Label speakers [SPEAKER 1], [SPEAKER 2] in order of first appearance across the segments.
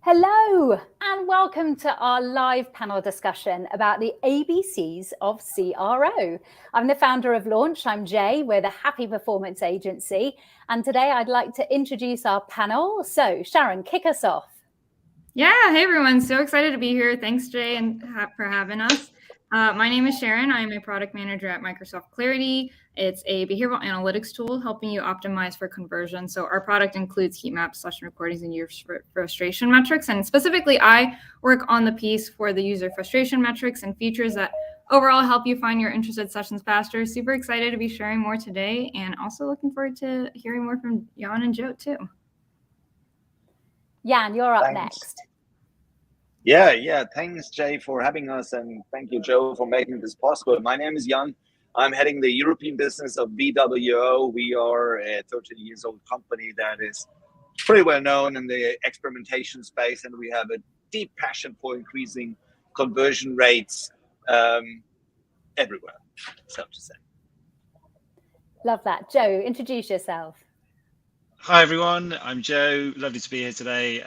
[SPEAKER 1] Hello and welcome to our live panel discussion about the ABCs of CRO. I'm the founder of Launch. I'm Jay. We're the Happy Performance Agency. And today I'd like to introduce our panel. So Sharon, kick us off.
[SPEAKER 2] Yeah, hey everyone. So excited to be here. Thanks, Jay, and for having us. My name is Sharon. I'm a product manager at Microsoft Clarity. It's a behavioral analytics tool helping you optimize for conversion. So our product includes heat maps, session recordings, and user frustration metrics. And specifically, I work on the piece for the user frustration metrics and features that overall help you find your interested sessions faster. Super excited to be sharing more today, and also looking forward to hearing more from Jan and Joe too.
[SPEAKER 1] Jan, you're up next.
[SPEAKER 3] Yeah. Thanks, Jay, for having us, and thank you, Joe, for making this possible. My name is Jan. I'm heading the European business of BWO. We are a 13 years old company that is pretty well known in the experimentation space, and we have a deep passion for increasing conversion rates everywhere, so to say.
[SPEAKER 1] Love that. Joe, introduce yourself.
[SPEAKER 4] Hi, everyone. I'm Joe. Lovely to be here today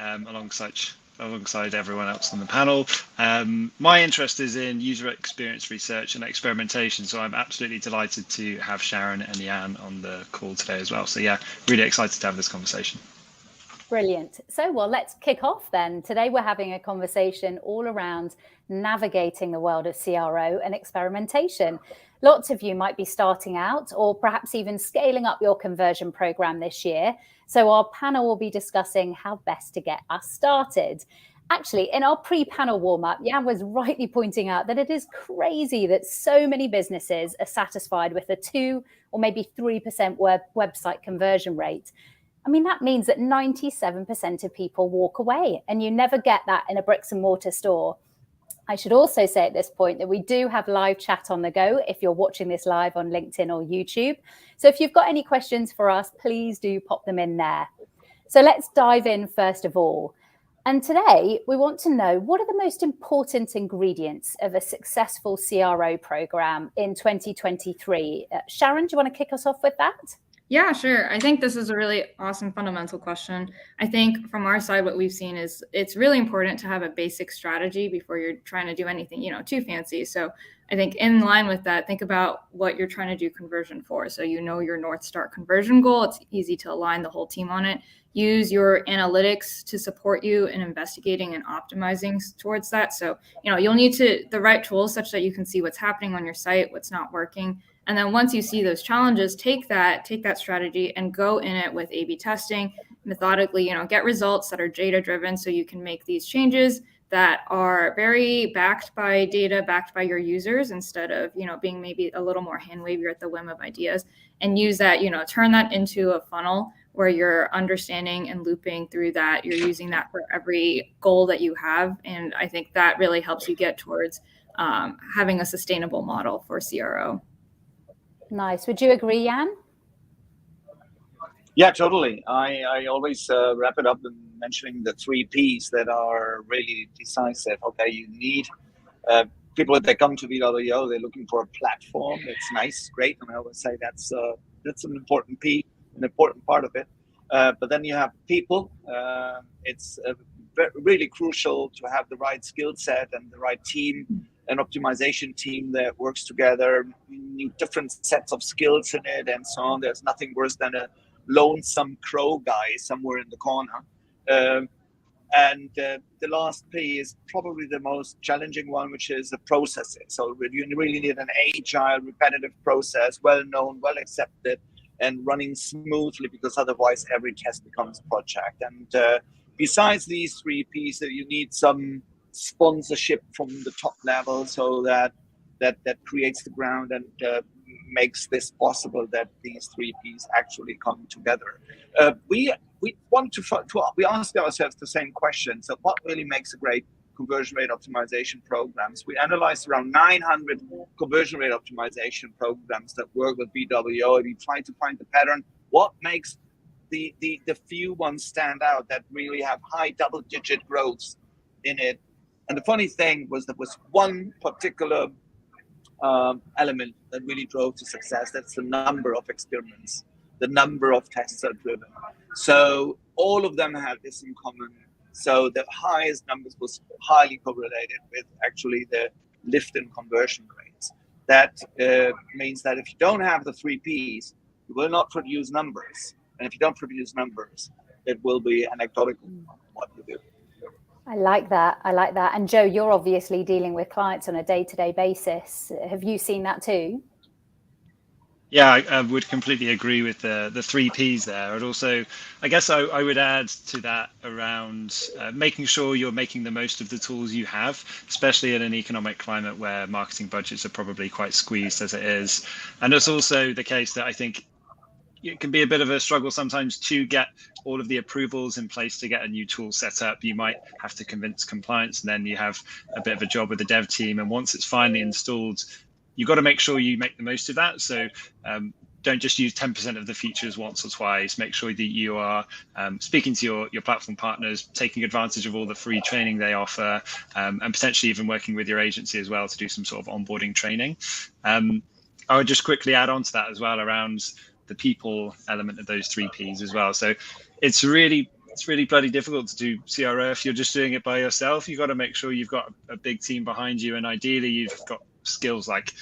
[SPEAKER 4] alongside everyone else on the panel. My interest is in user experience research and experimentation, so I'm absolutely delighted to have Sharon and Jan on the call today as well. So yeah, really excited to have this conversation.
[SPEAKER 1] Brilliant. So, well, let's kick off then. Today we're having a conversation all around navigating the world of CRO and experimentation. Lots of you might be starting out or perhaps even scaling up your conversion program this year. So our panel will be discussing how best to get us started. Actually, in our pre-panel warm-up, Jan was rightly pointing out that it is crazy that so many businesses are satisfied with a 2 or maybe 3% website conversion rate. I mean, that means that 97% of people walk away, and you never get that in a bricks and mortar store. I should also say at this point that we do have live chat on the go if you're watching this live on LinkedIn or YouTube. So if you've got any questions for us, please do pop them in there. So let's dive in first of all. And today we want to know, what are the most important ingredients of a successful CRO program in 2023? Sharon, do you want to kick us off with that?
[SPEAKER 2] Yeah, sure. I think this is a really awesome fundamental question. I think from our side, what we've seen is it's really important to have a basic strategy before you're trying to do anything, too fancy. So I think in line with that, think about what you're trying to do conversion for. So your North Star conversion goal. It's easy to align the whole team on it. Use your analytics to support you in investigating and optimizing towards that. So, you'll need the right tools such that you can see what's happening on your site, what's not working. And then once you see those challenges, take that strategy and go in it with A/B testing methodically, get results that are data driven so you can make these changes that are very backed by data, backed by your users, instead of, being maybe a little more hand wavy or at the whim of ideas, and use that, turn that into a funnel where you're understanding and looping through that. You're using that for every goal that you have. And I think that really helps you get towards having a sustainable model for CRO.
[SPEAKER 1] Nice. Would you agree, Jan?
[SPEAKER 3] Yeah, totally. I always wrap it up in mentioning the 3 Ps that are really decisive. Okay, you need people that come to BWO, they're looking for a platform. It's nice, great, and I always say that's an important P, an important part of it. But then you have people. It's really crucial to have the right skill set and the right team. An optimization team that works together. You need different sets of skills in it and so on. There's nothing worse than a lonesome crow guy somewhere in the corner. And the last P is probably the most challenging one, which is the processes. So you really need an agile, repetitive process, well-known, well-accepted, and running smoothly, because otherwise every test becomes a project. And besides these 3 Ps, you need some sponsorship from the top level, so that creates the ground and makes this possible, that these 3 Ps actually come together. We ask ourselves the same question. So what really makes a great conversion rate optimization programs? We analyzed around 900 conversion rate optimization programs that work with BWO, and we try to find the pattern. What makes the few ones stand out that really have high double-digit growths in it? And the funny thing was there was one particular element that really drove to success. That's the number of experiments, the number of tests are driven. So all of them had this in common. So the highest numbers was highly correlated with actually the lift in conversion rates. That means that if you don't have the 3 Ps, you will not produce numbers. And if you don't produce numbers, it will be anecdotal on what you do.
[SPEAKER 1] I like that. I like that. And Joe, you're obviously dealing with clients on a day-to-day basis. Have you seen that too?
[SPEAKER 4] Yeah, I would completely agree with the 3 Ps there. And also, I guess I would add to that around making sure you're making the most of the tools you have, especially in an economic climate where marketing budgets are probably quite squeezed as it is. And it's also the case that I think it can be a bit of a struggle sometimes to get all of the approvals in place to get a new tool set up. You might have to convince compliance, and then you have a bit of a job with the dev team. And once it's finally installed, you've got to make sure you make the most of that. So don't just use 10% of the features once or twice. Make sure that you are speaking to your platform partners, taking advantage of all the free training they offer, and potentially even working with your agency as well to do some sort of onboarding training. I would just quickly add on to that as well around the people element of those 3 Ps as well. So it's really bloody difficult to do CRO if you're just doing it by yourself. You've got to make sure you've got a big team behind you, and ideally you've got skills like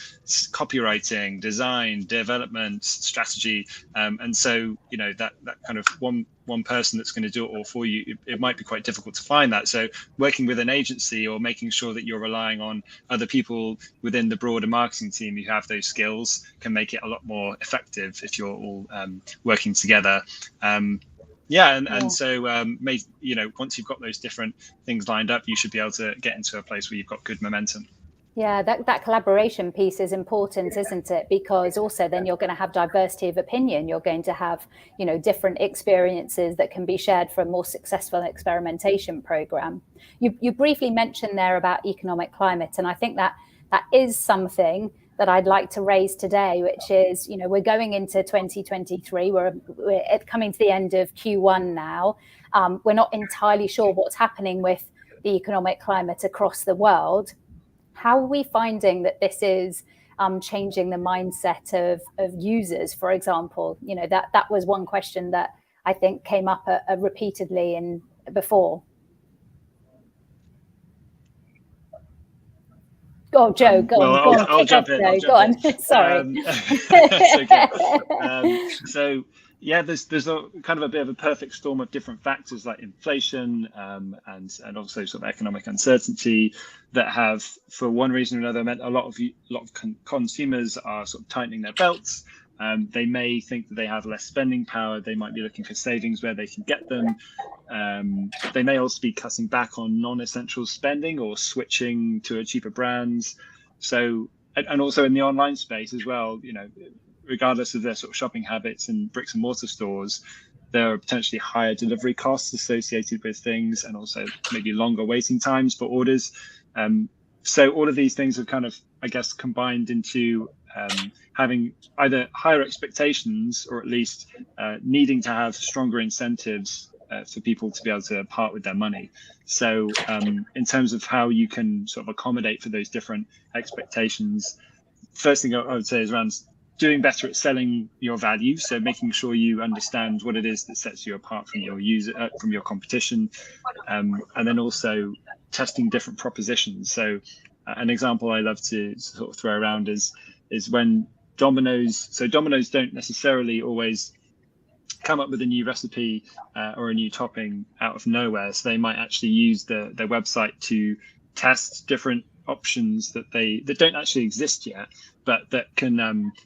[SPEAKER 4] copywriting, design, development, strategy, and so that kind of one person that's going to do it all for you, it might be quite difficult to find that. So working with an agency or making sure that you're relying on other people within the broader marketing team who have those skills can make it a lot more effective if you're all working together. And so once you've got those different things lined up, you should be able to get into a place where you've got good momentum.
[SPEAKER 1] Yeah, that collaboration piece is important, isn't it? Because also then you're going to have diversity of opinion. You're going to have, different experiences that can be shared for a more successful experimentation program. You briefly mentioned there about economic climate, and I think that is something that I'd like to raise today, which is, we're going into 2023. We're coming to the end of Q1 now. We're not entirely sure what's happening with the economic climate across the world. How are we finding that this is changing the mindset of users, for example? That was one question that I think came up repeatedly before. Oh, Joe, go on.
[SPEAKER 4] I'll jump in.
[SPEAKER 1] Go on. Sorry.
[SPEAKER 4] So yeah, there's a kind of a bit of a perfect storm of different factors like inflation and also sort of economic uncertainty that have, for one reason or another, meant a lot of consumers are sort of tightening their belts. They may think that they have less spending power. They might be looking for savings where they can get them. They may also be cutting back on non-essential spending or switching to a cheaper brands. So, and also in the online space as well, regardless of their sort of shopping habits in bricks and mortar stores, there are potentially higher delivery costs associated with things, and also maybe longer waiting times for orders. So all of these things have kind of, I guess, combined into having either higher expectations or at least needing to have stronger incentives for people to be able to part with their money. So in terms of how you can sort of accommodate for those different expectations, first thing I would say is around doing better at selling your value. So making sure you understand what it is that sets you apart from your from your competition, and then also testing different propositions. So an example I love to sort of throw around is when Domino's don't necessarily always come up with a new recipe or a new topping out of nowhere. So they might actually use their website to test different options that don't actually exist yet, but that can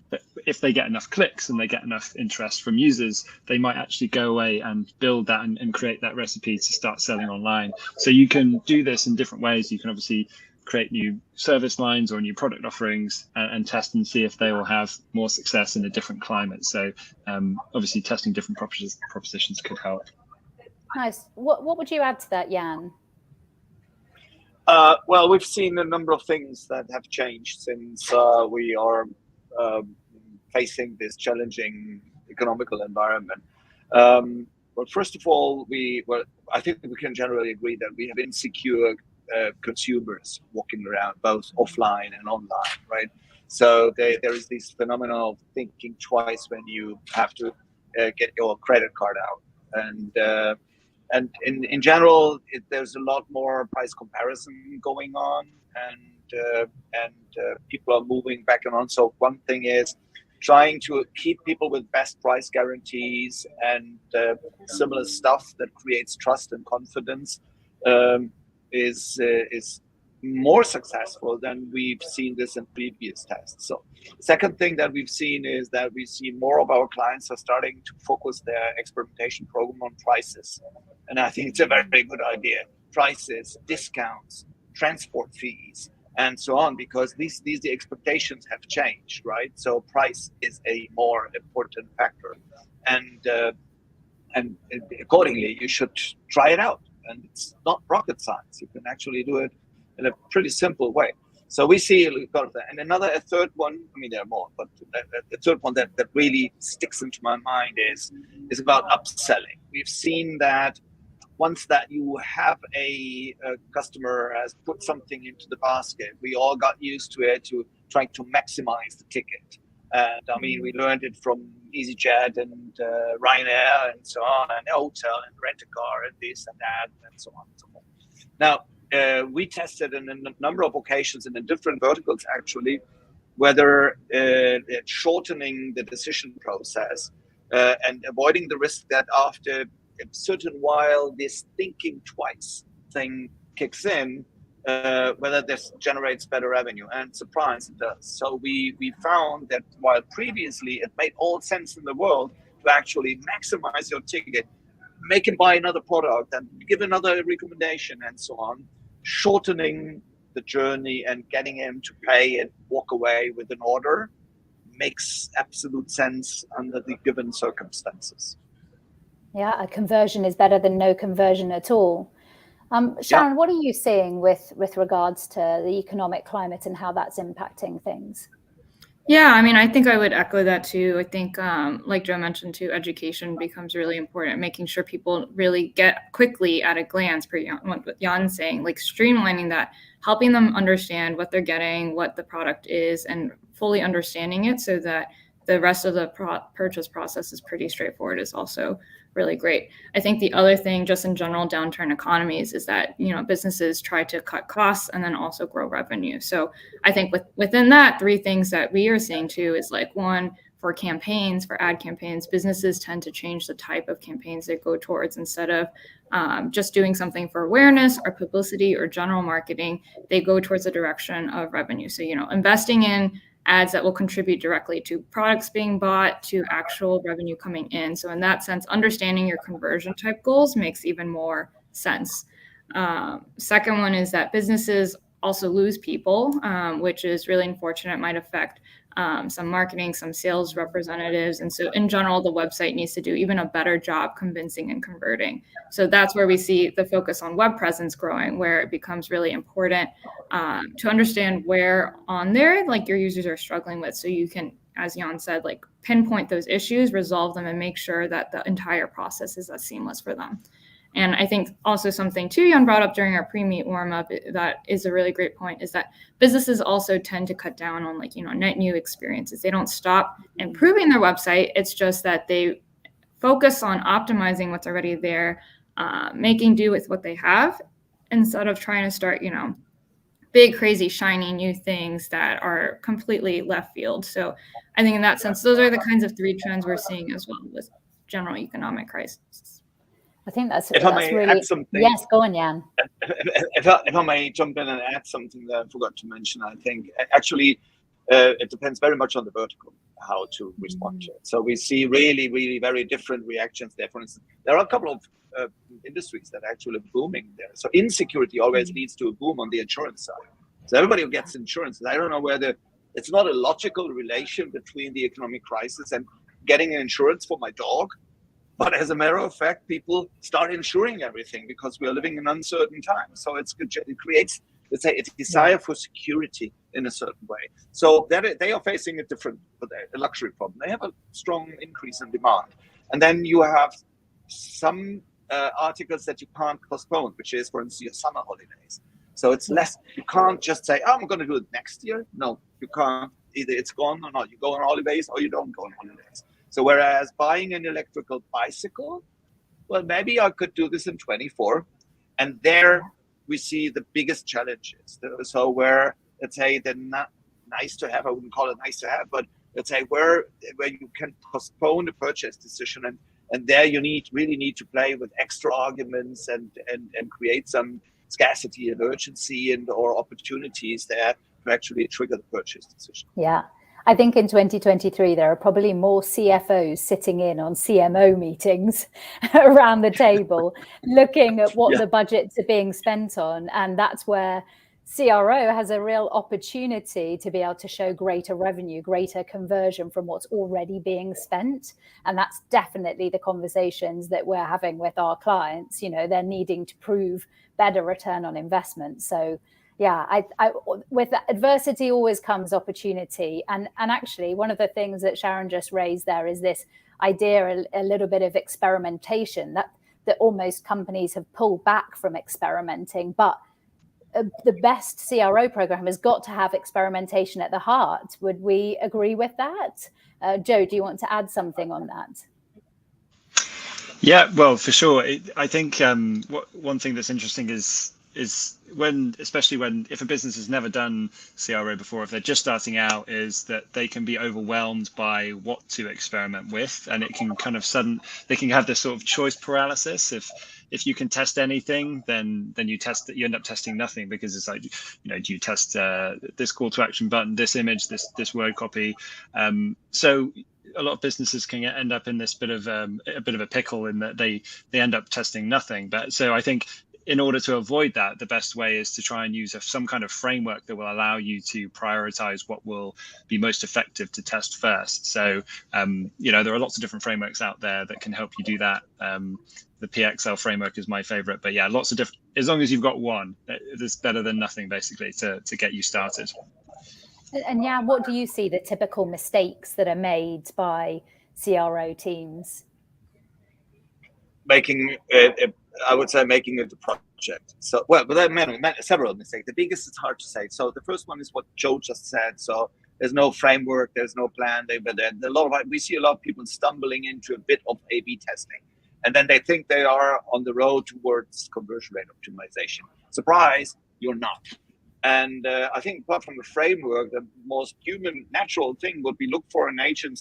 [SPEAKER 4] that if they get enough clicks and they get enough interest from users, they might actually go away and build that and create that recipe to start selling online. So you can do this in different ways. You can obviously create new service lines or new product offerings and test and see if they will have more success in a different climate. So obviously testing different propositions could help.
[SPEAKER 1] Nice. What would you add to that, Jan?
[SPEAKER 3] Well, we've seen a number of things that have changed since we are facing this challenging economical environment. Well, first of all, I think we can generally agree that we have insecure consumers walking around, both offline and online, right? So there is this phenomenon of thinking twice when you have to get your credit card out, And in general, there's a lot more price comparison going on, and people are moving back and on. So one thing is trying to keep people with best price guarantees and similar stuff that creates trust and confidence is more successful than we've seen this in previous tests. So second thing that we've seen is that we see more of our clients are starting to focus their experimentation program on prices. And I think it's a very good idea. Prices, discounts, transport fees, and so on, because the expectations have changed, right? So price is a more important factor. And accordingly, you should try it out. And it's not rocket science. You can actually do it in a pretty simple way. So we see a lot of that. And a third one, I mean, there are more, but the third one that really sticks into my mind is about upselling. We've seen that once that you have a customer has put something into the basket, we all got used to it, to trying to maximize the ticket. And I mean, we learned it from EasyJet and Ryanair and so on, and hotel and rent a car and this and that and so on and so forth. Now, we tested in a number of occasions in the different verticals, actually, whether shortening the decision process and avoiding the risk that after a certain while this thinking twice thing kicks in, whether this generates better revenue. And surprise, it does. So we found that while previously it made all sense in the world to actually maximize your ticket, make him buy another product and give another recommendation and so on, shortening the journey and getting him to pay and walk away with an order makes absolute sense under the given circumstances.
[SPEAKER 1] Yeah, a conversion is better than no conversion at all. Sharon, what are you seeing with regards to the economic climate and how that's impacting things?
[SPEAKER 2] Yeah, I mean, I think I would echo that too. I think, like Joe mentioned too, education becomes really important, making sure people really get quickly at a glance, per what Jan's saying, like streamlining that, helping them understand what they're getting, what the product is, and fully understanding it so that the rest of the purchase process is pretty straightforward is also really great. I think the other thing, just in general downturn economies, is that, you know, businesses try to cut costs and then also grow revenue. So I think within that, three things that we are seeing too is like, one, for campaigns, for ad campaigns, businesses tend to change the type of campaigns they go towards. Instead of just doing something for awareness or publicity or general marketing, they go towards the direction of revenue. So, you know, investing in ads that will contribute directly to products being bought, to actual revenue coming in. So in that sense, understanding your conversion type goals makes even more sense. Second one is that businesses also lose people, which is really unfortunate. It might affect some marketing, some sales representatives. And so in general, the website needs to do even a better job convincing and converting. So that's where we see the focus on web presence growing, where it becomes really important to understand where on there, like, your users are struggling with. So you can, as Jan said, like, pinpoint those issues, resolve them, and make sure that the entire process is as seamless for them. And I think also something too Jan brought up during our pre-meet warm-up that is a really great point is that businesses also tend to cut down on, like, you know, net new experiences. They don't stop improving their website. It's just that they focus on optimizing what's already there, making do with what they have, instead of trying to start, you know, big, crazy, shiny new things that are completely left field. So I think in that sense, those are the kinds of three trends we're seeing as well with general economic crisis.
[SPEAKER 1] I think that's
[SPEAKER 3] really... add something.
[SPEAKER 1] Yes, go on, Jan.
[SPEAKER 3] If I may jump in and add something that I forgot to mention, I think actually it depends very much on the vertical, how to respond to it. So we see really, really very different reactions there. For instance, there are a couple of industries that are actually booming there. So insecurity always leads to a boom on the insurance side. So everybody who gets insurance, I don't know whether it's not a logical relation between the economic crisis and getting an insurance for my dog. But as a matter of fact, people start insuring everything because we are living in uncertain times. So it creates, let's say, a desire for security in a certain way. So they are facing a different luxury problem. They have a strong increase in demand. And then you have some articles that you can't postpone, which is, for instance, your summer holidays. So it's less, you can't just say, oh, I'm going to do it next year. No, you can't. Either it's gone or not. You go on holidays or you don't go on holidays. So whereas buying an electrical bicycle well, maybe I could do this in 24. And there we see the biggest challenges. So where, let's say, they're not nice to have, I wouldn't call it nice to have, but let's say where you can postpone the purchase decision, and there you really need to play with extra arguments and create some scarcity and urgency and or opportunities there to actually trigger the purchase decision.
[SPEAKER 1] Yeah. I think in 2023, there are probably more CFOs sitting in on CMO meetings around the table, looking at what the budgets are being spent on. And that's where CRO has a real opportunity to be able to show greater revenue, greater conversion from what's already being spent. And that's definitely the conversations that we're having with our clients. You know, they're needing to prove better return on investment. So yeah, I with adversity always comes opportunity. And actually, one of the things that Sharon just raised there is this idea, a little bit of experimentation, that almost companies have pulled back from experimenting. But the best CRO program has got to have experimentation at the heart. Would we agree with that? Joe, do you want to add something on that?
[SPEAKER 4] Yeah, well, for sure. I think one thing that's interesting is when, especially when, if a business has never done CRO before, if they're just starting out, is that they can be overwhelmed by what to experiment with, and it can kind of they can have this sort of choice paralysis. If you can test anything, then you end up testing nothing, because it's like, do you test this call to action button, this image, this word copy? So a lot of businesses can end up in this bit of a pickle, in that they end up testing nothing. But so I think, in order to avoid that, the best way is to try and use some kind of framework that will allow you to prioritize what will be most effective to test first. So, there are lots of different frameworks out there that can help you do that. The PXL framework is my favorite, but yeah, lots of different, as long as you've got one, it's better than nothing, basically, to get you started.
[SPEAKER 1] And yeah, what do you see the typical mistakes that are made by CRO teams?
[SPEAKER 3] I would say making it a project. So, well, but there are several mistakes. The biggest is hard to say. So the first one is what Joe just said. So there's no framework, there's no plan. We see a lot of people stumbling into a bit of A/B testing, and then they think they are on the road towards conversion rate optimization. Surprise, you're not. And I think, apart from the framework, the most human, natural thing would be look for an agent.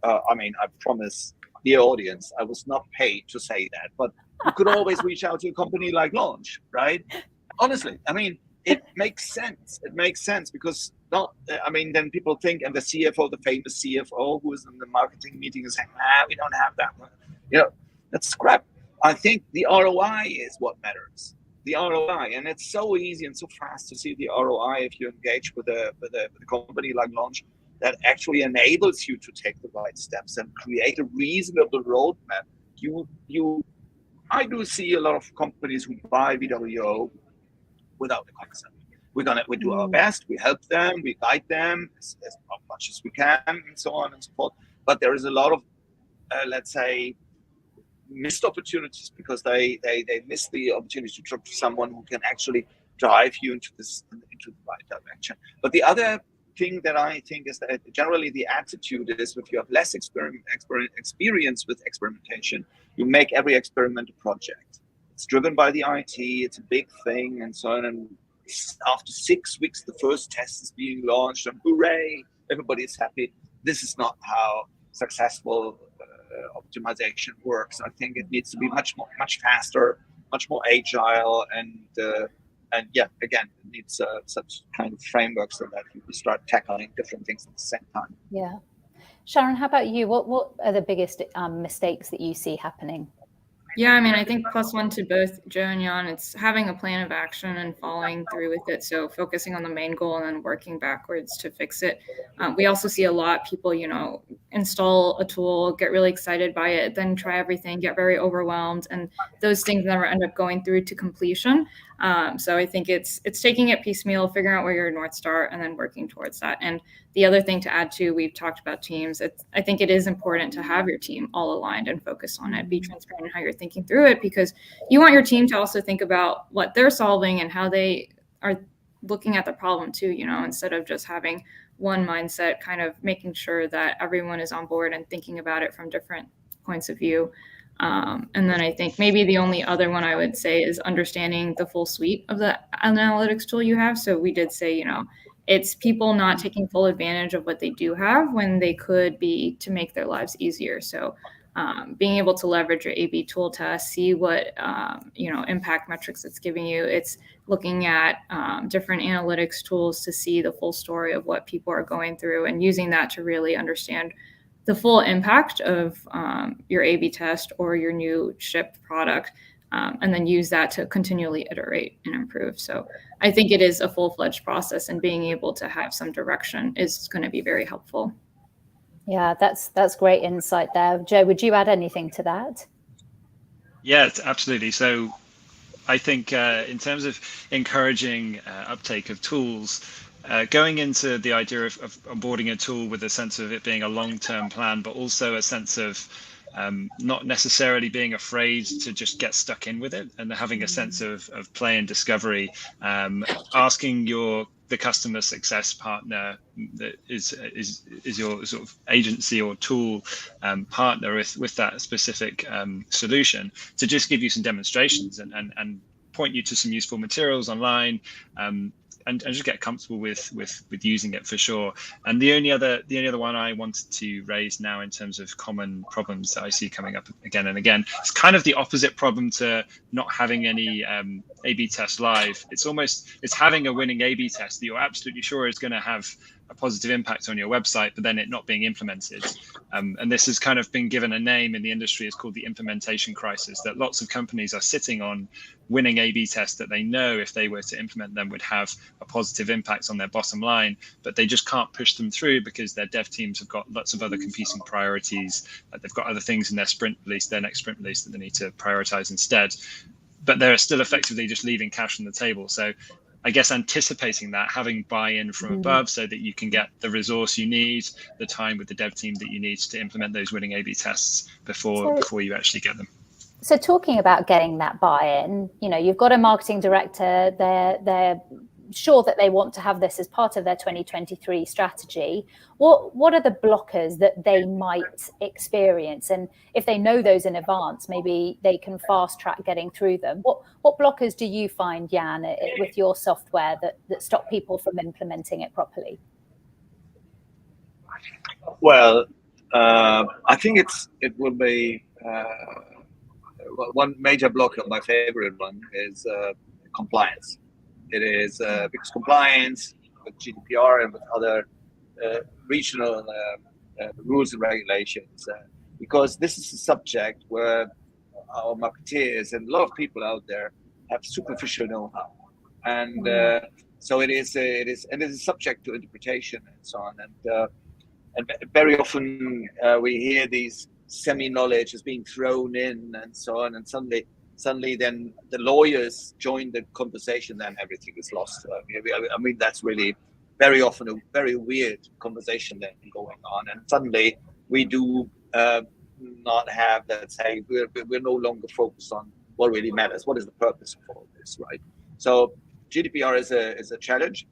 [SPEAKER 3] I promise the audience, I was not paid to say that, but you could always reach out to a company like Launch, right? Honestly, it makes sense. It makes sense because then people think, and the CFO, the famous CFO who is in the marketing meeting, is saying, we don't have that one. That's crap. I think the ROI is what matters. The ROI, and it's so easy and so fast to see the ROI if you engage with a company like Launch, that actually enables you to take the right steps and create a reasonable roadmap. I do see a lot of companies who buy VWO without the concept. We do our best, we help them, we guide them as much as we can, and so on and so forth. But there is a lot of, let's say, missed opportunities, because they miss the opportunity to talk to someone who can actually drive you into the right direction. But the other thing that I think is that generally the attitude is, if you have less experience with experimentation, you make every experiment a project. It's driven by the IT, it's a big thing, and so on. And after 6 weeks, the first test is being launched, and hooray, everybody is happy. This is not how successful optimization works. I think it needs to be much faster, much more agile, and again, it needs such kind of framework so that you can start tackling different things at the same time.
[SPEAKER 1] Yeah. Sharon, how about you? What are the biggest mistakes that you see happening?
[SPEAKER 2] Yeah, I think +1 to both Joe and Jan, it's having a plan of action and following through with it. So focusing on the main goal and then working backwards to fix it. We also see a lot of people, install a tool, get really excited by it, then try everything, get very overwhelmed, and those things never end up going through to completion. So I think it's taking it piecemeal, figuring out where your North Star, and then working towards that. And the other thing to add to, we've talked about teams. I think it is important to have your team all aligned and focus on it. Be transparent in how you're thinking through it, because you want your team to also think about what they're solving and how they are looking at the problem too, instead of just having one mindset, kind of making sure that everyone is on board and thinking about it from different points of view. And then I think maybe the only other one I would say is understanding the full suite of the analytics tool you have. So we did say, it's people not taking full advantage of what they do have when they could be to make their lives easier. So being able to leverage your A/B tool test, see what impact metrics it's giving you. It's looking at different analytics tools to see the full story of what people are going through, and using that to really understand the full impact of your A/B test or your new shipped product, and then use that to continually iterate and improve. So I think it is a full-fledged process, and being able to have some direction is going to be very helpful.
[SPEAKER 1] Yeah, that's great insight there. Joe, would you add anything to that?
[SPEAKER 4] Yeah, absolutely. So I think in terms of encouraging uptake of tools, going into the idea of onboarding a tool with a sense of it being a long-term plan, but also a sense of not necessarily being afraid to just get stuck in with it, and having a sense of play and discovery, asking the customer success partner that is your sort of agency or tool partner with that specific solution, to just give you some demonstrations and point you to some useful materials online, and just get comfortable with using it for sure. And the only other one I wanted to raise now in terms of common problems that I see coming up again and again, it's kind of the opposite problem to not having any A/B test live. It's having a winning A/B test that you're absolutely sure is going to have a positive impact on your website, but then it not being implemented. And this has kind of been given a name in the industry. It's called the implementation crisis, that lots of companies are sitting on winning A/B tests that they know if they were to implement them would have a positive impact on their bottom line, but they just can't push them through because their dev teams have got lots of other competing priorities. They've got other things in their next sprint release that they need to prioritize instead, but they're still effectively just leaving cash on the table. So I guess anticipating that, having buy-in from above so that you can get the resource you need, the time with the dev team that you need to implement those winning A/B tests before you actually get them.
[SPEAKER 1] So talking about getting that buy-in, you've got a marketing director, they're sure that they want to have this as part of their 2023 strategy. What are the blockers that they might experience? And if they know those in advance, maybe they can fast track getting through them. What blockers do you find, Jan, with your software that stop people from implementing it properly?
[SPEAKER 3] Well, I think it will be one major blocker. My favorite one is compliance. It is because compliance with GDPR and with other regional rules and regulations, because this is a subject where our marketeers and a lot of people out there have superficial know-how, and so it is subject to interpretation and so on. And very often we hear these semi-knowledge is being thrown in and so on, and suddenly then the lawyers join the conversation, then everything is lost. I mean, that's really very often a very weird conversation then going on, and suddenly we do not have, let's say, we're no longer focused on what really matters. What is the purpose of all this, right? So GDPR is a challenge.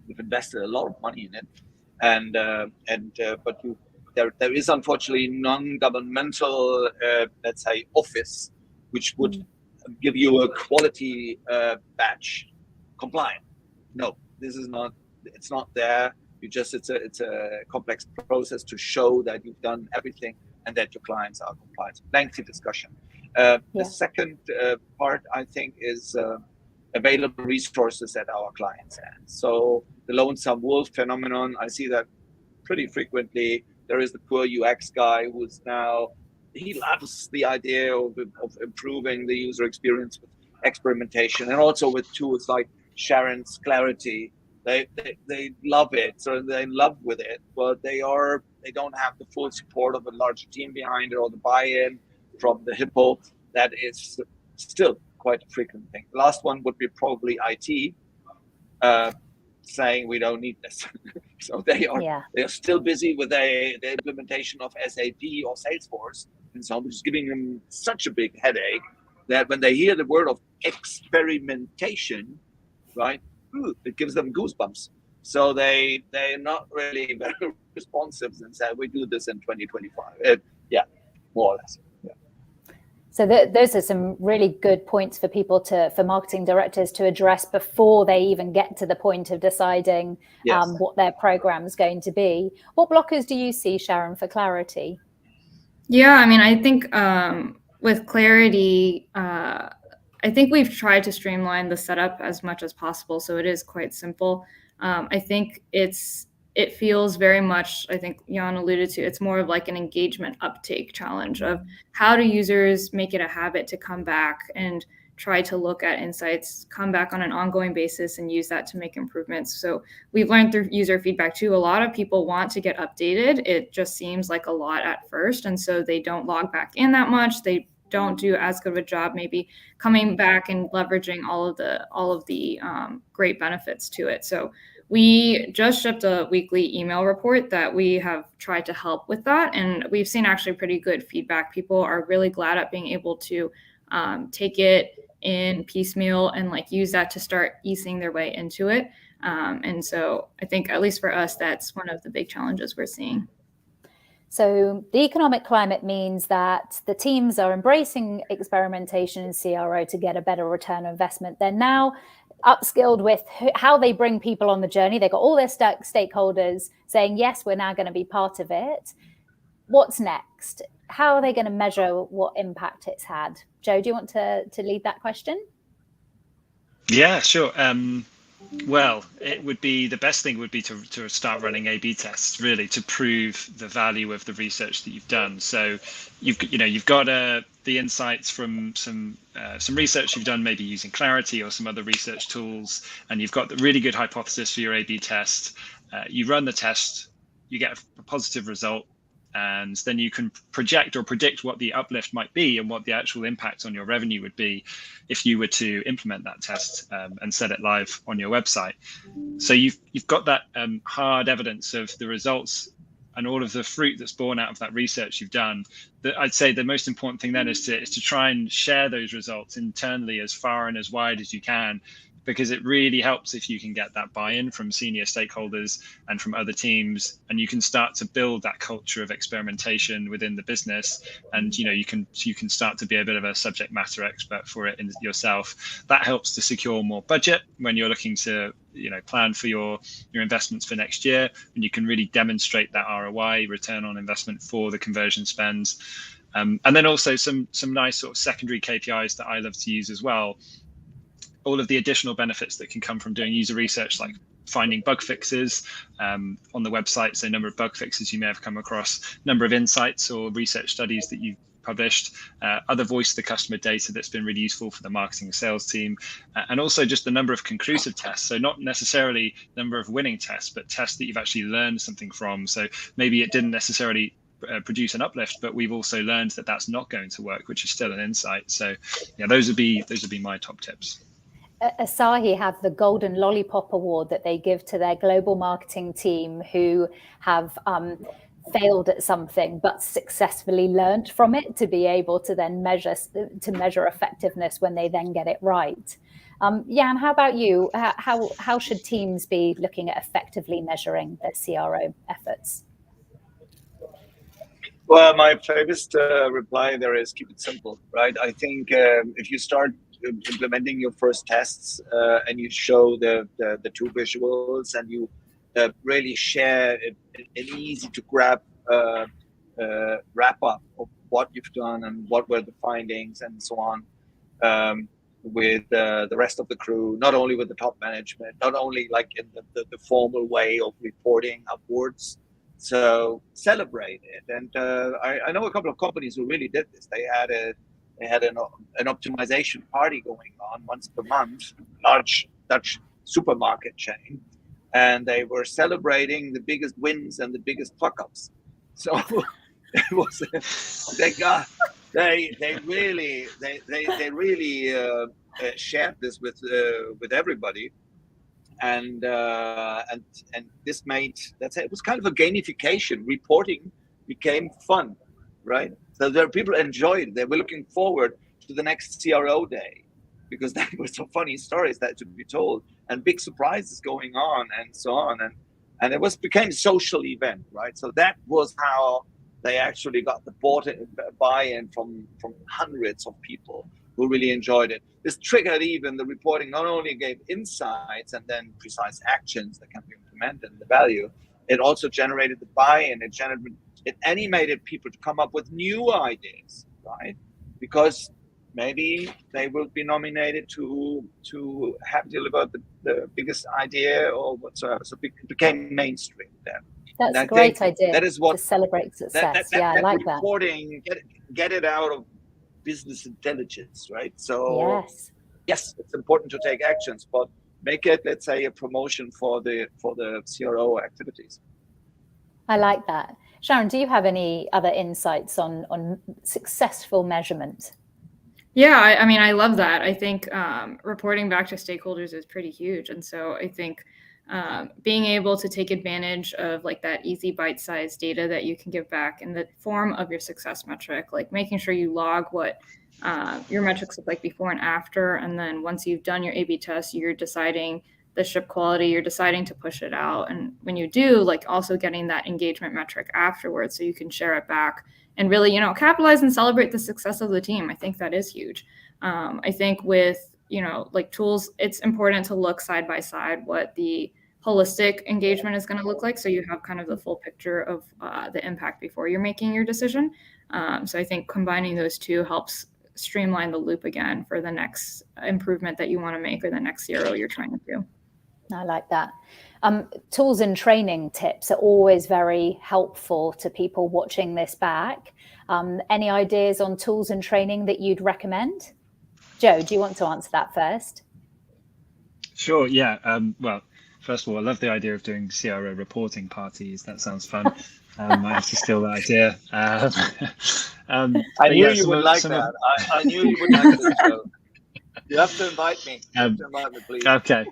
[SPEAKER 3] We've invested a lot of money in it, but there is unfortunately non-governmental, let's say, office which would give you a quality badge compliant. No, this is not. It's not there. It's a complex process to show that you've done everything and that your clients are compliant. Lengthy discussion. The second part, I think, is available resources at our clients' hands. So the lonesome wolf phenomenon, I see that pretty frequently. There is the poor UX guy who's now, he loves the idea of improving the user experience with experimentation, and also with tools like Sharon's Clarity. They love it, so they're in love with it, but they don't have the full support of a larger team behind it or the buy-in from the hippo. That is still quite a frequent thing. The last one would be probably IT, saying we don't need this. So they are still busy with the implementation of SAP or Salesforce, and so which is giving them such a big headache that when they hear the word of experimentation, right, it gives them goosebumps. So they're not really very responsive and say we do this in 2025. More or less.
[SPEAKER 1] So those are some really good points for people for marketing directors to address before they even get to the point of deciding what their program is going to be. What blockers do you see, Sharon, for clarity?
[SPEAKER 2] Yeah, I mean, I think with clarity, I think we've tried to streamline the setup as much as possible, so it is quite simple. I think it feels very much, I think Jan alluded to, it's more of like an engagement uptake challenge of how do users make it a habit to come back and try to look at insights, come back on an ongoing basis and use that to make improvements. So we've learned through user feedback too, a lot of people want to get updated. It just seems like a lot at first. And so they don't log back in that much. They don't do as good of a job maybe coming back and leveraging all of the great benefits to it. So we just shipped a weekly email report that we have tried to help with that. And we've seen actually pretty good feedback. People are really glad at being able to take it in piecemeal and like use that to start easing their way into it. And so I think at least for us, that's one of the big challenges we're seeing.
[SPEAKER 1] So the economic climate means that the teams are embracing experimentation in CRO to get a better return on investment. They're now upskilled with how they bring people on the journey. They've got all their stakeholders saying, yes, we're now going to be part of it. What's next? How are they going to measure what impact it's had? Joe, do you want to lead that question?
[SPEAKER 4] Yeah, sure. Well, it would be the best thing would be to start running A/B tests, really, to prove the value of the research that you've done. So you've got the insights from some research you've done, maybe using Clarity or some other research tools, and you've got the really good hypothesis for your A/B test. You run the test, you get a positive result, and then you can project or predict what the uplift might be and what the actual impact on your revenue would be if you were to implement that test and set it live on your website. So you've got that hard evidence of the results and all of the fruit that's born out of that research you've done. I'd say the most important thing then is to try and share those results internally as far and as wide as you can, because it really helps if you can get that buy-in from senior stakeholders and from other teams, and you can start to build that culture of experimentation within the business. And you can start to be a bit of a subject matter expert for it in yourself. That helps to secure more budget when you're looking to plan for your investments for next year, and you can really demonstrate that ROI, return on investment, for the conversion spends. And then also some nice sort of secondary KPIs that I love to use as well. All of the additional benefits that can come from doing user research, like finding bug fixes on the website, so number of bug fixes you may have come across, number of insights or research studies that you've published, other voice of the customer data that's been really useful for the marketing and sales team, and also just the number of conclusive tests. So not necessarily number of winning tests, but tests that you've actually learned something from. So maybe it didn't necessarily produce an uplift, but we've also learned that that's not going to work, which is still an insight. So yeah, those would be my top tips.
[SPEAKER 1] Asahi have the Golden Lollipop Award that they give to their global marketing team who have failed at something but successfully learned from it, to be able to then measure effectiveness when they then get it right. Jan, how about you? How should teams be looking at effectively measuring their CRO efforts?
[SPEAKER 3] Well, my favorite reply there is keep it simple, right? I think if you start implementing your first tests and you show the two visuals, and you really share an easy to grab wrap up of what you've done and what were the findings and so on, with the rest of the crew, not only with the top management, not only like in the formal way of reporting upwards. So celebrate it. And I know a couple of companies who really did this. They had an optimization party going on once per month, large Dutch supermarket chain, and they were celebrating the biggest wins and the biggest fuck ups. So it was they really shared this with everybody, and this made, let's say, it was kind of a gamification. Reporting became fun, right? So there people enjoyed it. They were looking forward to the next CRO day because there were some funny stories that to be told and big surprises going on and so on. And it became a social event, right? So that was how they actually got the buy-in from hundreds of people who really enjoyed it. This triggered even the reporting, not only gave insights and then precise actions that can be implemented in the value, it also generated the buy-in. It animated people to come up with new ideas, right? Because maybe they will be nominated to have delivered the biggest idea or whatsoever. So it became mainstream then.
[SPEAKER 1] That's a great idea.
[SPEAKER 3] That is what
[SPEAKER 1] to celebrate success. I like that.
[SPEAKER 3] Reporting, get it out of business intelligence, right? So yes, it's important to take actions, but make it, let's say, a promotion for the CRO activities.
[SPEAKER 1] I like that. Sharon, do you have any other insights on successful measurement?
[SPEAKER 2] Yeah, I mean, I love that. I think reporting back to stakeholders is pretty huge. And so I think being able to take advantage of like that easy bite-sized data that you can give back in the form of your success metric, like making sure you log what your metrics look like before and after. And then once you've done your A/B test, you're deciding the ship quality, you're deciding to push it out. And when you do, like also getting that engagement metric afterwards so you can share it back and really, capitalize and celebrate the success of the team. I think that is huge. I think with, like tools, it's important to look side by side what the holistic engagement is going to look like. So you have kind of the full picture of the impact before you're making your decision. So I think combining those two helps streamline the loop again for the next improvement that you want to make or the next CRO you're trying to do.
[SPEAKER 1] I like that. Tools and training tips are always very helpful to people watching this back. Any ideas on tools and training that you'd recommend? Joe, do you want to answer that first?
[SPEAKER 4] Sure, yeah. Well, first of all, I love the idea of doing CRO reporting parties. That sounds fun. I have to steal that idea.
[SPEAKER 3] I knew you would like that. I knew you would like it, Joe. You have to invite me. Please.
[SPEAKER 4] Okay.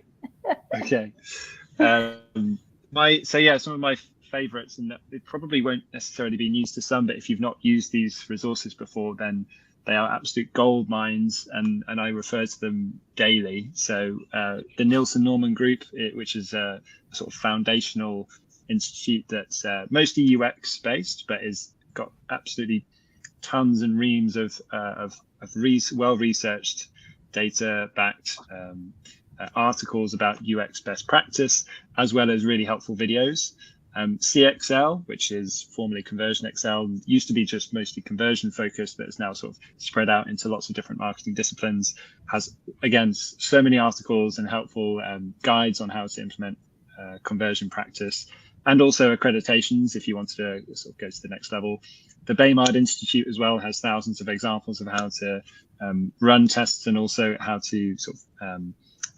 [SPEAKER 4] Some of my favorites, and it probably won't necessarily be news to some, but if you've not used these resources before, then they are absolute gold mines, and I refer to them daily. So the Nielsen Norman Group, which is a sort of foundational institute that's mostly UX based, but is got absolutely tons and reams of well researched, data backed articles about UX best practice, as well as really helpful videos. CXL, which is formerly Conversion Excel, used to be just mostly conversion focused, but is now sort of spread out into lots of different marketing disciplines, has, again, so many articles and helpful guides on how to implement conversion practice, and also accreditations if you wanted to sort of go to the next level. The Baymard Institute as well has thousands of examples of how to run tests and also how to sort of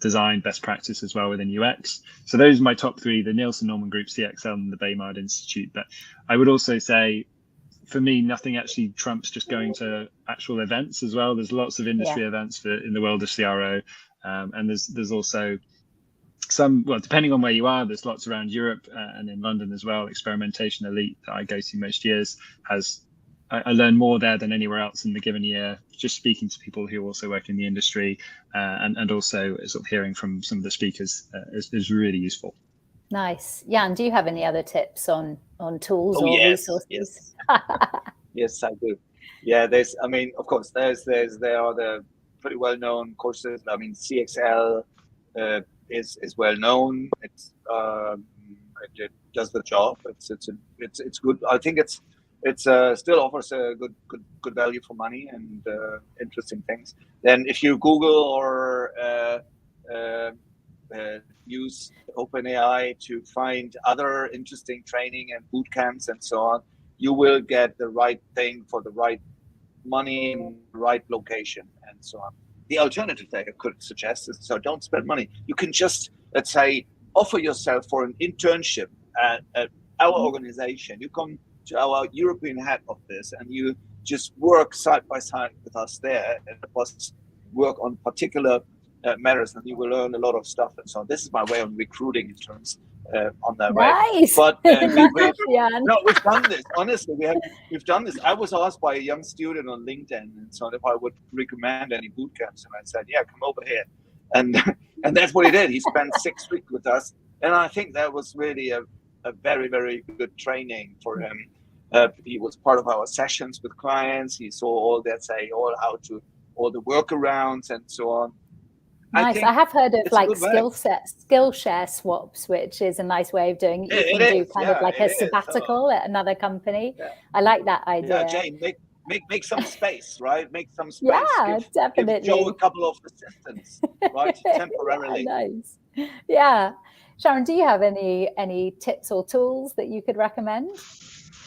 [SPEAKER 4] design best practice as well within UX. So those are my top three: the Nielsen Norman Group, CXL, and the Baymard Institute. But I would also say, for me, nothing actually trumps just going to actual events as well. There's lots of industry events in the world of CRO, and there's also some, well, depending on where you are, there's lots around Europe and in London as well. Experimentation Elite that I go to most years I learn more there than anywhere else in the given year, just speaking to people who also work in the industry, and also sort of hearing from some of the speakers is really useful.
[SPEAKER 1] Nice. Jan, do you have any other tips on tools or resources?
[SPEAKER 3] Yes. Yes, I do. Yeah, of course, there are the pretty well-known courses. I mean, CXL is well known. It does the job. It's good. I think it still offers a good value for money and interesting things. Then if you Google or use OpenAI to find other interesting training and boot camps and so on, you will get the right thing for the right money in the right location and so on. The alternative that I could suggest is, so don't spend money. You can just, let's say, offer yourself for an internship at our organization. You come to our European head office and you just work side by side with us there and us work on particular matters, and you will learn a lot of stuff and so on. This is my way of recruiting interns on that way. But we've done this. Honestly, we've done this. I was asked by a young student on LinkedIn and so on if I would recommend any boot camps, and I said, yeah, come over here. And that's what he did. He spent 6 weeks with us, and I think that was really a very, very good training for him. He was part of our sessions with clients. He saw all the workarounds and so on.
[SPEAKER 1] Nice. I have heard of like skill share swaps, which is a nice way of doing it. You can do kind of like a sabbatical at another company. Yeah. I like that idea.
[SPEAKER 3] Yeah, Jane, make some space, right? Make some space.
[SPEAKER 1] Yeah, definitely.
[SPEAKER 3] Give Joe a couple of assistants, right? Temporarily.
[SPEAKER 1] Nice. Yeah. Sharon, do you have any tips or tools that you could recommend?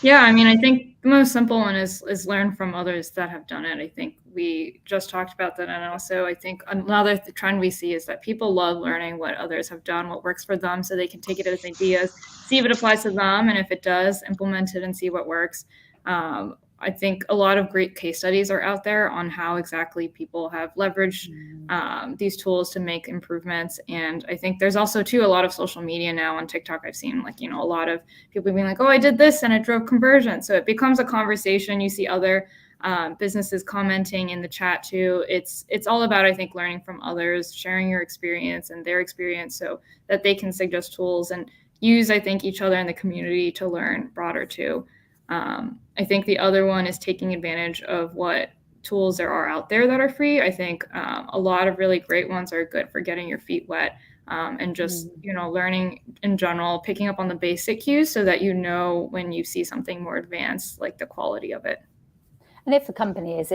[SPEAKER 2] Yeah, I mean, I think the most simple one is learn from others that have done it. I think we just talked about that. And also I think another trend we see is that people love learning what others have done, what works for them, so they can take it as ideas, see if it applies to them. And if it does, implement it and see what works. I think a lot of great case studies are out there on how exactly people have leveraged these tools to make improvements. And I think there's also too a lot of social media now on TikTok. I've seen like, a lot of people being like, oh, I did this and it drove conversion. So it becomes a conversation. You see other businesses commenting in the chat too. It's all about, I think, learning from others, sharing your experience and their experience so that they can suggest tools and use, I think, each other in the community to learn broader too. I think the other one is taking advantage of what tools there are out there that are free. I think a lot of really great ones are good for getting your feet wet and just, learning in general, picking up on the basic cues so that when you see something more advanced, like the quality of it.
[SPEAKER 1] And if a company is,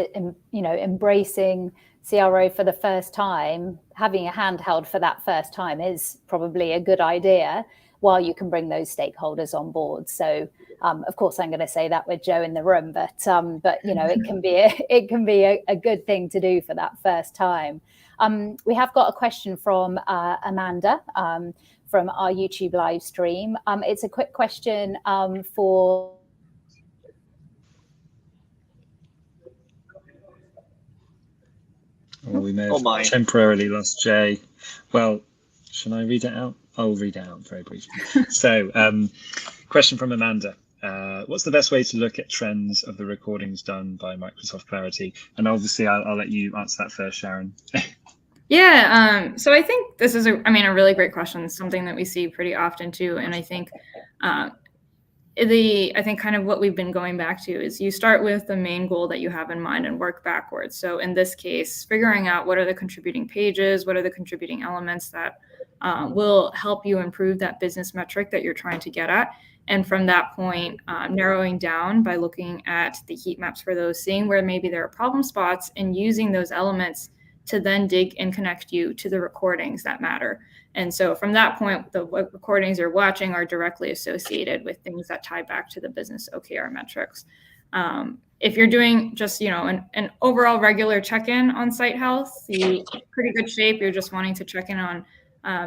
[SPEAKER 1] embracing CRO for the first time, having a handheld for that first time is probably a good idea, while you can bring those stakeholders on board. So, of course, I'm going to say that with Joe in the room, but it can be a good thing to do for that first time. We have got a question from Amanda from our YouTube live stream. It's a quick question for.
[SPEAKER 4] Oh, we may have temporarily lost Jay. Well, shall I read it out? I'll read it out very briefly. So, question from Amanda. What's the best way to look at trends of the recordings done by Microsoft Clarity? And obviously, I'll let you answer that first, Sharon.
[SPEAKER 2] Yeah, so I think this is a really great question. It's something that we see pretty often too. And I think kind of what we've been going back to is you start with the main goal that you have in mind and work backwards. So in this case, figuring out what are the contributing pages, what are the contributing elements that will help you improve that business metric that you're trying to get at. And from that point, narrowing down by looking at the heat maps for those, seeing where maybe there are problem spots and using those elements to then dig and connect you to the recordings that matter. And so from that point, the recordings you're watching are directly associated with things that tie back to the business OKR metrics. If you're doing just, an overall regular check-in on site health, you're in pretty good shape. You're just wanting to check in on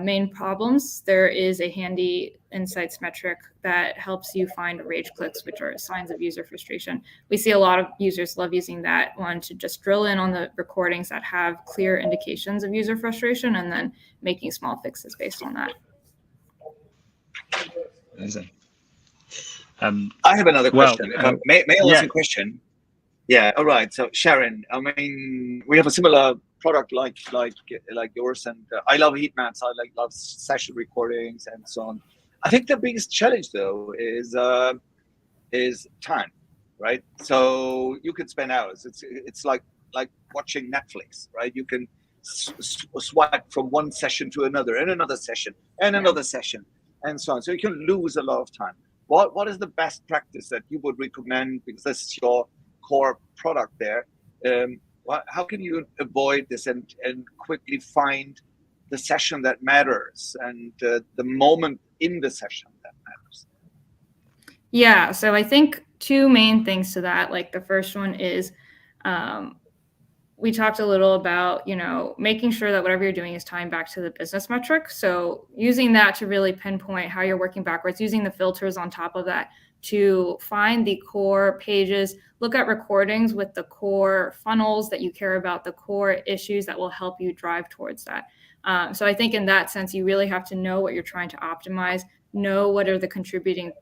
[SPEAKER 2] main problems. There is a handy insights metric that helps you find rage clicks, which are signs of user frustration. We see a lot of users love using that one to just drill in on the recordings that have clear indications of user frustration and then making small fixes based on that.
[SPEAKER 4] Amazing.
[SPEAKER 3] I have another question. May I ask a question? Yeah. All right. So Sharon, we have a similar product like yours, and I love heat maps. I love session recordings and so on. I think the biggest challenge though is time, right? So you could spend hours. It's like watching Netflix, right? You can swipe from one session to another, and another session, and another session, and so on. So you can lose a lot of time. What is the best practice that you would recommend, because this is your core product there? How can you avoid this and quickly find the session that matters and the moment in the session that matters?
[SPEAKER 2] Yeah, so I think two main things to that. Like the first one is we talked a little about, making sure that whatever you're doing is tying back to the business metric. So using that to really pinpoint how you're working backwards, using the filters on top of that to find the core pages, look at recordings with the core funnels that you care about, the core issues that will help you drive towards that. So I think in that sense, you really have to know what you're trying to optimize, know what are the contributing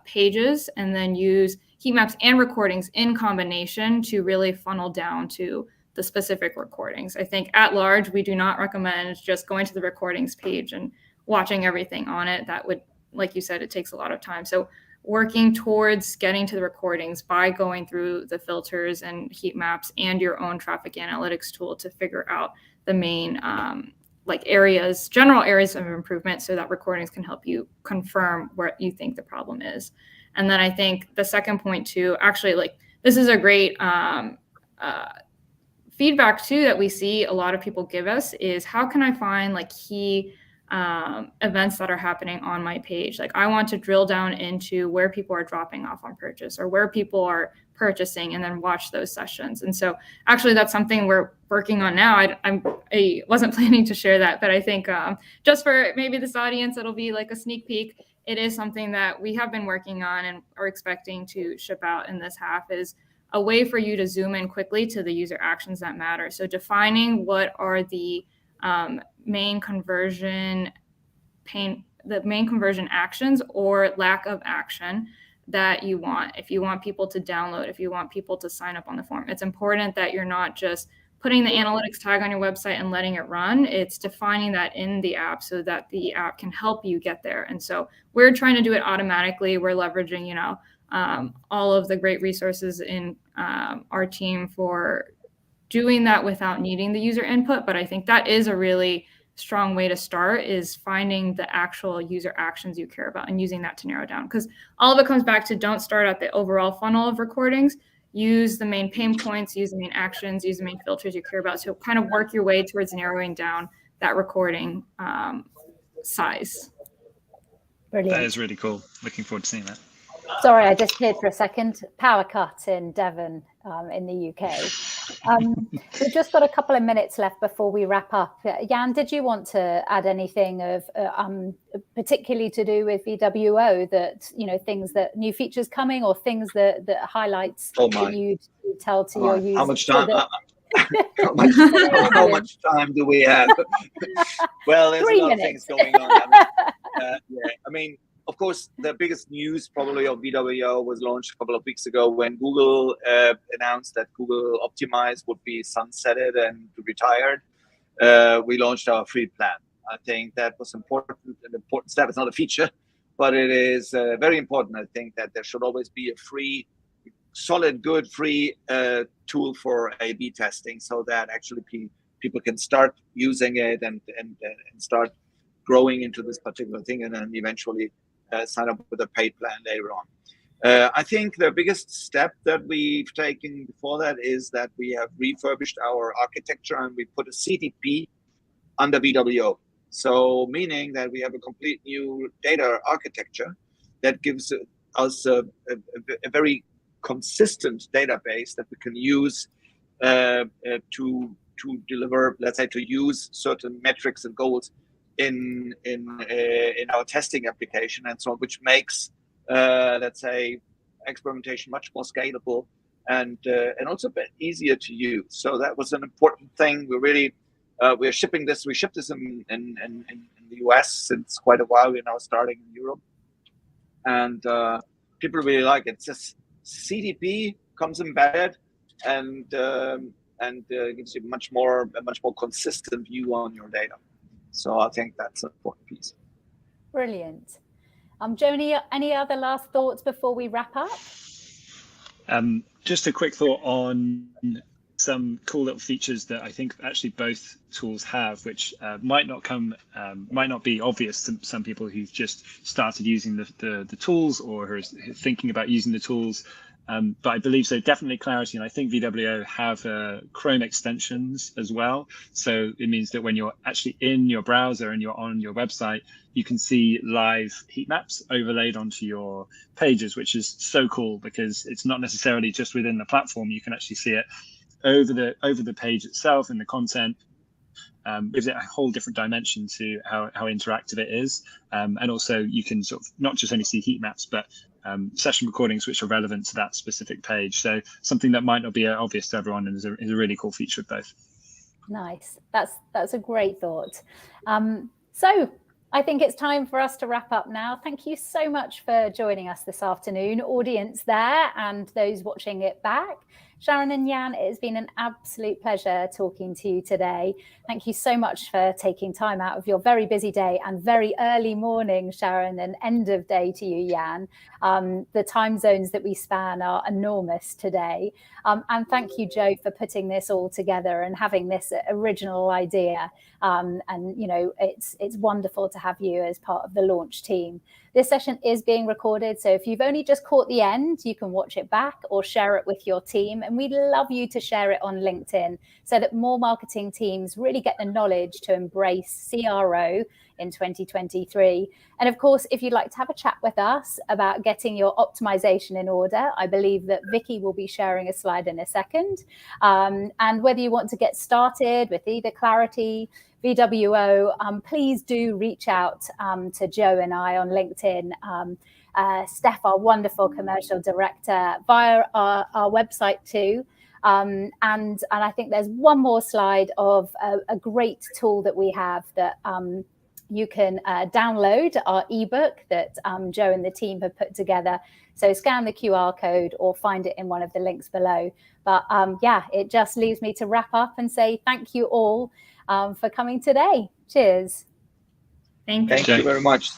[SPEAKER 2] pages, and then use heat maps and recordings in combination to really funnel down to the specific recordings. I think at large, we do not recommend just going to the recordings page and watching everything on it. That would, like you said, it takes a lot of time. So working towards getting to the recordings by going through the filters and heat maps and your own traffic analytics tool to figure out the main general areas of improvement, so that recordings can help you confirm what you think the problem is. And then I think the second point too, actually, like, this is a great feedback too that we see a lot of people give us, is how can I find like key events that are happening on my page? Like, I want to drill down into where people are dropping off on purchase or where people are purchasing, and then watch those sessions. And so actually that's something we're working on now. I wasn't planning to share that, but I think just for maybe this audience, it'll be like a sneak peek. It is something that we have been working on and are expecting to ship out in this half, is a way for you to zoom in quickly to the user actions that matter. So defining what are the main conversion actions or lack of action that you want. If you want people to download, if you want people to sign up on the form, it's important that you're not just putting the analytics tag on your website and letting it run. It's defining that in the app so that the app can help you get there. And so we're trying to do it automatically. We're leveraging, all of the great resources in our team for doing that without needing the user input. But I think that is a really strong way to start, is finding the actual user actions you care about and using that to narrow down. Because all of it comes back to, don't start at the overall funnel of recordings. Use the main pain points, use the main actions, use the main filters you care about. So kind of work your way towards narrowing down that recording size.
[SPEAKER 1] Brilliant.
[SPEAKER 4] That is really cool. Looking forward to seeing that.
[SPEAKER 1] Sorry, I disappeared for a second. Power cut in Devon in the UK. We've just got a couple of minutes left before we wrap up. Jan, did you want to add anything of particularly to do with VWO, that, things that new features coming, or things that highlights that you'd tell to your users?
[SPEAKER 3] How much time? How much time do we have? Well, there's
[SPEAKER 1] 3
[SPEAKER 3] a lot
[SPEAKER 1] minutes.
[SPEAKER 3] of things going on. Of course, the biggest news probably of VWO was launched a couple of weeks ago when Google announced that Google Optimize would be sunsetted and retired. We launched our free plan. I think that was an important step. It's not a feature, but it is very important. I think that there should always be a free, solid, good, free tool for A/B testing, so that actually people can start using it and start growing into this particular thing, and then eventually sign up with a paid plan later on. I think the biggest step that we've taken before that is that we have refurbished our architecture and we put a CDP under VWO. So meaning that we have a complete new data architecture that gives us a very consistent database that we can use to deliver, let's say, to use certain metrics and goals in our testing application and so on, which makes let's say experimentation much more scalable and also a bit easier to use. So that was an important thing. We're shipping this. We shipped this in the US since quite a while. We're now starting in Europe, and people really like it. It's just CDP comes embedded and gives you a much more consistent view on your data. So I think that's an important piece.
[SPEAKER 1] Brilliant. Joni, any other last thoughts before we wrap up?
[SPEAKER 4] Just a quick thought on some cool little features that I think actually both tools have, which might not be obvious to some people who've just started using the tools or who are thinking about using the tools. But I believe so, definitely clarity. And I think VWO have Chrome extensions as well. So it means that when you're actually in your browser and you're on your website, you can see live heat maps overlaid onto your pages, which is so cool because it's not necessarily just within the platform. You can actually see it over the page itself and the content. Gives it a whole different dimension to how interactive it is. And also you can sort of not just only see heat maps, but session recordings which are relevant to that specific page. So something that might not be obvious to everyone, and is a really cool feature of both. Nice.
[SPEAKER 1] That's a great thought. So I think it's time for us to wrap up now. Thank you so much for joining us this afternoon, audience there and those watching it back. Sharon and Jan, it has been an absolute pleasure talking to you today. Thank you so much for taking time out of your very busy day and very early morning, Sharon, and end of day to you, Jan. The time zones that we span are enormous today. And thank you, Joe, for putting this all together and having this original idea. And, you know, it's wonderful to have you as part of the launch team. This session is being recorded, so if you've only just caught the end, you can watch it back or share it with your team. And we'd love you to share it on LinkedIn so that more marketing teams really get the knowledge to embrace CRO in 2023. And of course, if you'd like to have a chat with us about getting your optimization in order, I believe that Vicky will be sharing a slide in a second. And whether you want to get started with either Clarity, VWO, please do reach out to Joe and I on LinkedIn. Steph, our wonderful commercial director, via our website too. And I think there's one more slide of a great tool that we have that you can download, our ebook that Joe and the team have put together. So scan the QR code or find it in one of the links below. But yeah, it just leaves me to wrap up and say thank you all for coming today. Cheers.
[SPEAKER 2] Thank you.
[SPEAKER 3] Thank you very much.